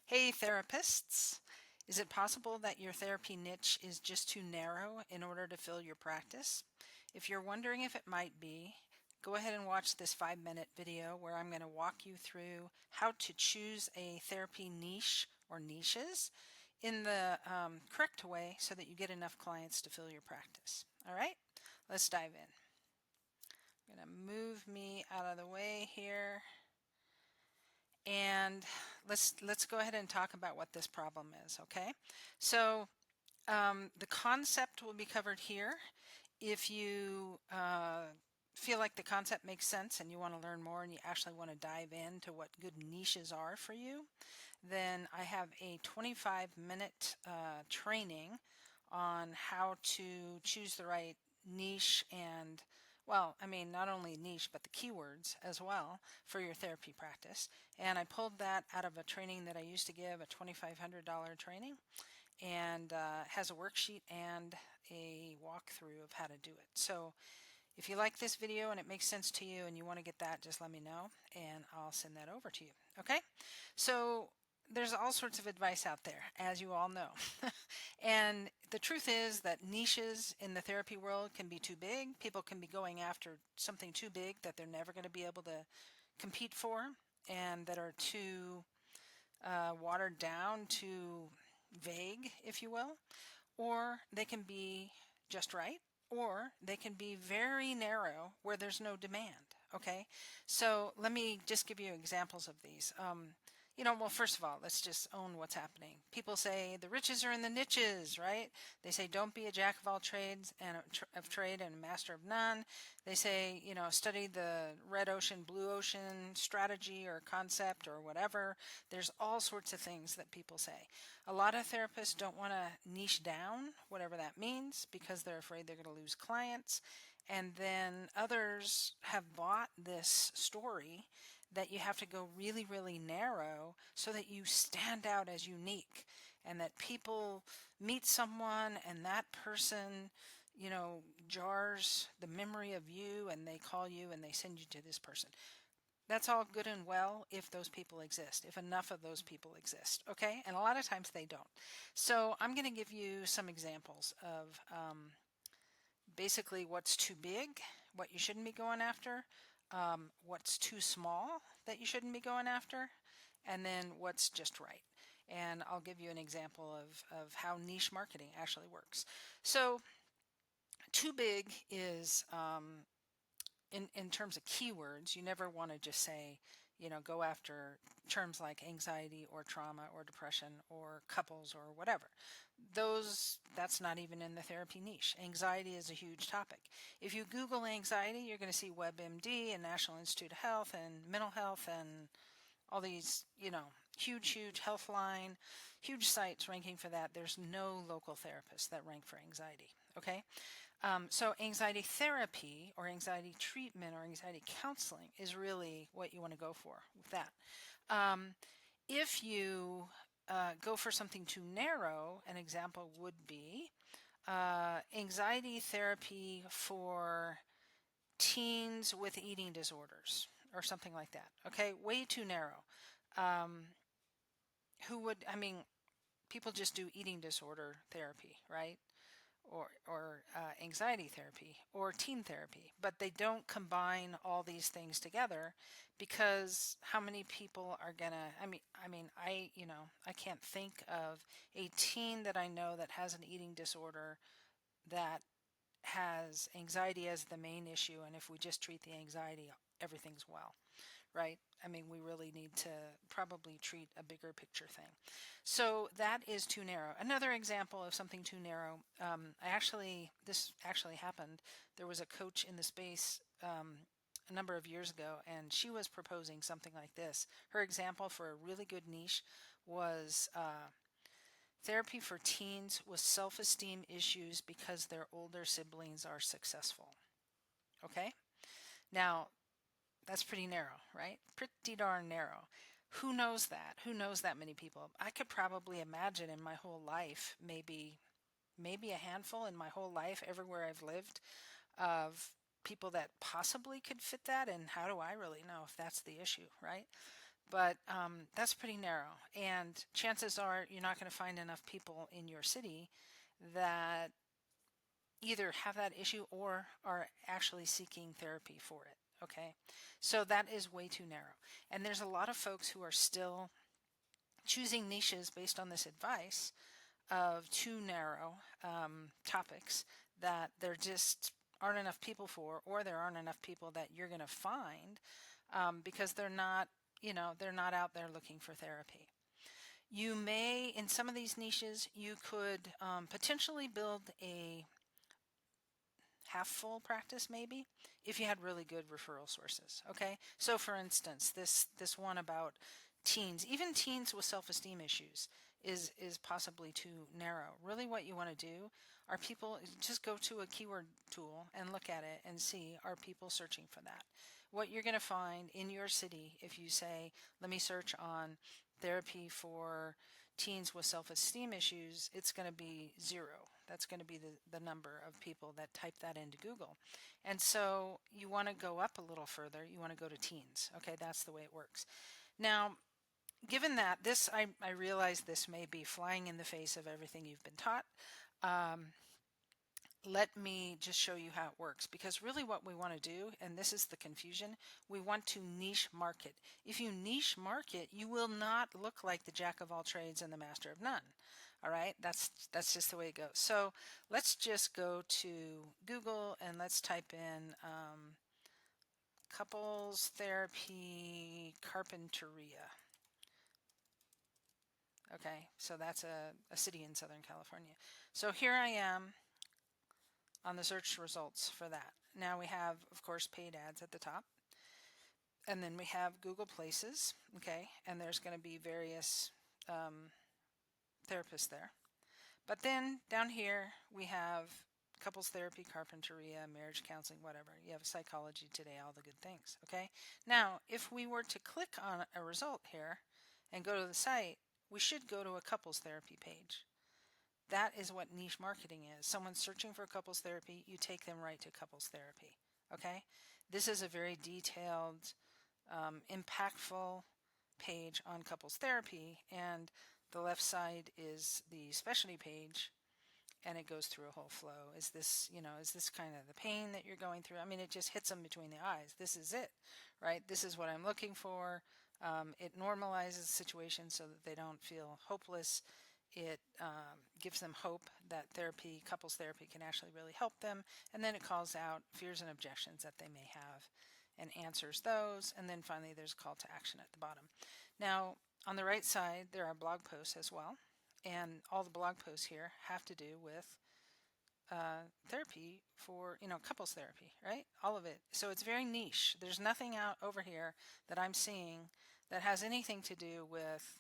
Hey therapists, is it possible that your therapy niche is just too narrow in order to fill your practice? If you're wondering if it might be, go ahead and watch this 5-minute video where I'm going to walk you through how to choose a therapy niche or niches in the correct way so that you get enough clients to fill your practice. All right, let's dive in. I'm going to move me out of the way here. And let's go ahead and talk about what this problem is, okay? So the concept will be covered here. If you feel like the concept makes sense and you want to learn more and you actually want to dive into what good niches are for you, then I have a 25-minute training on how to choose the right niche and, well, I mean, not only niche, but the keywords as well for your therapy practice. And I pulled that out of a training that I used to give, a $2,500 training, and has a worksheet and a walkthrough of how to do it. So if you like this video and it makes sense to you and you want to get that, just let me know and I'll send that over to you. Okay? So there's all sorts of advice out there, as you all know. And the truth is that niches in the therapy world can be too big. People can be going after something too big that they're never going to be able to compete for and that are too watered down, too vague, if you will. Or they can be just right, or they can be very narrow where there's no demand. Okay, so let me just give you examples of these. Well, first of all, let's just own what's happening. People say the riches are in the niches, right? They say don't be a jack of all trades and of trade and a master of none. They say, study the red ocean, blue ocean strategy or concept or whatever. There's all sorts of things that people say. A lot of therapists don't want to niche down, whatever that means, because they're afraid they're going to lose clients. And then others have bought this story that you have to go really, really narrow so that you stand out as unique and that people meet someone and that person, jars the memory of you and they call you and they send you to this person. That's all good and well if those people exist, if enough of those people exist, okay? And a lot of times they don't. So I'm going to give you some examples of basically what's too big, what you shouldn't be going after, what's too small that you shouldn't be going after, and then what's just right. And I'll give you an example of how niche marketing actually works. So too big is in terms of keywords, you never want to just say, go after terms like anxiety or trauma or depression or couples or whatever. That's not even in the therapy niche. Anxiety is a huge topic. If you Google anxiety, you're going to see WebMD and National Institute of Health and mental health and all these, huge Healthline, huge sites ranking for that. There's no local therapists that rank for anxiety. Okay. So anxiety therapy or anxiety treatment or anxiety counseling is really what you want to go for with that. If you go for something too narrow, an example would be anxiety therapy for teens with eating disorders or something like that. Okay, way too narrow. People just do eating disorder therapy, right? Or anxiety therapy or teen therapy, but they don't combine all these things together because how many people are gonna? I can't think of a teen that I know that has an eating disorder that has anxiety as the main issue, and if we just treat the anxiety, everything's well, right? We really need to probably treat a bigger picture thing. So that is too narrow. Another example of something too narrow, this actually happened. There was a coach in the space a number of years ago, and she was proposing something like this. Her example for a really good niche was therapy for teens with self-esteem issues because their older siblings are successful. Okay? Now, that's pretty narrow, right? Pretty darn narrow. Who knows that? Who knows that many people? I could probably imagine in my whole life, maybe a handful in my whole life, everywhere I've lived, of people that possibly could fit that. And how do I really know if that's the issue, right? but that's pretty narrow. And chances are you're not going to find enough people in your city that either have that issue or are actually seeking therapy for it. Okay. So that is way too narrow. And there's a lot of folks who are still choosing niches based on this advice of too narrow topics that there just aren't enough people for, or there aren't enough people that you're going to find because they're not out there looking for therapy. You may, in some of these niches, you could potentially build a half full practice maybe if you had really good referral sources. Okay, so for instance, this one about teens, even teens with self-esteem issues, is possibly too narrow. Really what you want to do are people just go to a keyword tool and look at it and see, are people searching for that? What you're going to find in your city, if you say, let me search on therapy for teens with self-esteem issues, it's going to be zero. That's going to be the number of people that type that into Google. And so you want to go up a little further. You want to go to teens. Okay, that's the way it works. Now, given that, I realize this may be flying in the face of everything you've been taught. Let me just show you how it works, because really what we want to do, and this is the confusion, we want to niche market. If you niche market, you will not look like the jack of all trades and the master of none. All right, that's just the way it goes. So let's just go to Google and let's type in couples therapy carpinteria. Okay, so that's a city in Southern California. So here I am on the search results for that. Now we have, of course, paid ads at the top. And then we have Google Places, okay, and there's going to be various therapists there. But then down here we have couples therapy, carpinteria, marriage counseling, whatever. You have psychology today, all the good things, okay? Now, if we were to click on a result here and go to the site, we should go to a couples therapy page. That is what niche marketing is. Someone's searching for couples therapy, you take them right to couples therapy. Okay? This is a very detailed, impactful page on couples therapy, and the left side is the specialty page, and it goes through a whole flow. Is this, is this kind of the pain that you're going through? I mean, it just hits them between the eyes. This is it, right? This is what I'm looking for. It normalizes the situation so that they don't feel hopeless. It gives them hope that therapy, couples therapy, can actually really help them. And then it calls out fears and objections that they may have and answers those. And then finally, there's a call to action at the bottom. Now, on the right side, there are blog posts as well. And all the blog posts here have to do with therapy for, couples therapy, right? All of it. So it's very niche. There's nothing out over here that I'm seeing that has anything to do with,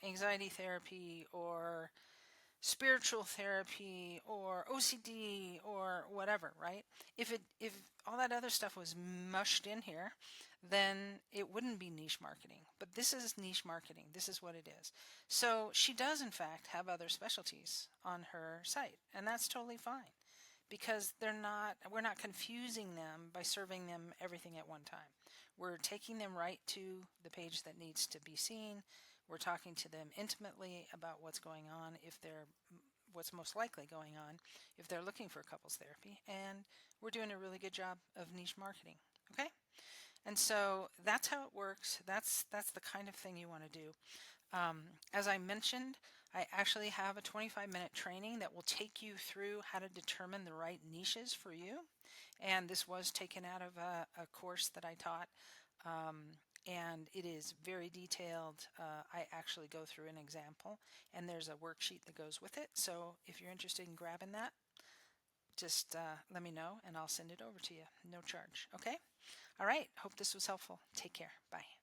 anxiety therapy or spiritual therapy or OCD or whatever, right? If all that other stuff was mushed in here, then it wouldn't be niche marketing. But this is niche marketing. This is what it is. So she does in fact have other specialties on her site, and that's totally fine because we're not confusing them by serving them everything at one time. We're taking them right to the page that needs to be seen. We're talking to them intimately about what's going on, what's most likely going on if they're looking for couples therapy, and we're doing a really good job of niche marketing. Okay? And so that's how it works. That's the kind of thing you want to do. As I mentioned, I actually have a 25-minute training that will take you through how to determine the right niches for you. And this was taken out of a course that I taught. And it is very detailed. I actually go through an example, and there's a worksheet that goes with it. So if you're interested in grabbing that, just let me know and I'll send it over to you. No charge. Okay? All right. Hope this was helpful. Take care. Bye.